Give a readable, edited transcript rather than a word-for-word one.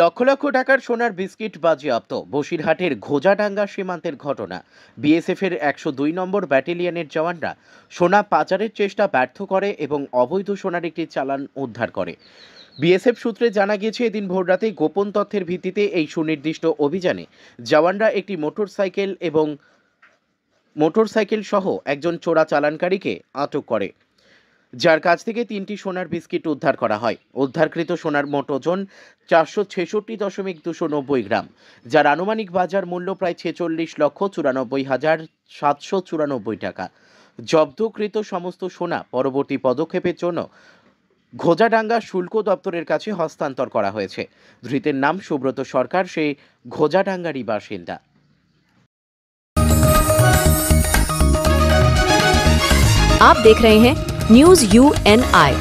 লক্ষ লক্ষ টাকার সোনার বিস্কিট বাজেয়াপ্ত। বসিরহাটের ঘোজাডাঙ্গা সীমান্তের ঘটনা। বিএসএফ এর ১০২ নম্বর ব্যাটালিয়নের জওয়ানরা সোনা পাচারের চেষ্টা ব্যর্থ করে এবং অবৈধ সোনার একটি চালান উদ্ধার করে। বিএসএফ সূত্রে জানা গিয়েছে, এদিন ভোররাতে গোপন তথ্যের ভিত্তিতে এই সুনির্দিষ্ট অভিযানে জওয়ানরা একটি মোটরসাইকেল সহ একজন চোরা চালানকারীকে আটক করে, যার কাছ থেকে ৩টি সোনার বিস্কিট উদ্ধার করা হয়। উদ্ধারকৃত সোনার মোট ওজন ৪৬৬.২৯০ গ্রাম, যার আনুমানিক বাজার মূল্য প্রায় ৪৬,৯৪,৭৯৪ টাকা। জব্দকৃত সমস্ত সোনা পরবর্তী পদক্ষেপের জন্য ঘোজাডাঙ্গা শুল্ক দপ্তরের কাছে হস্তান্তর করা হয়েছে। ধৃতের নাম সুব্রত সরকার, সে ঘোজাডাঙ্গারই বাসিন্দা। आप देख रहे हैं न्यूज़ UNI।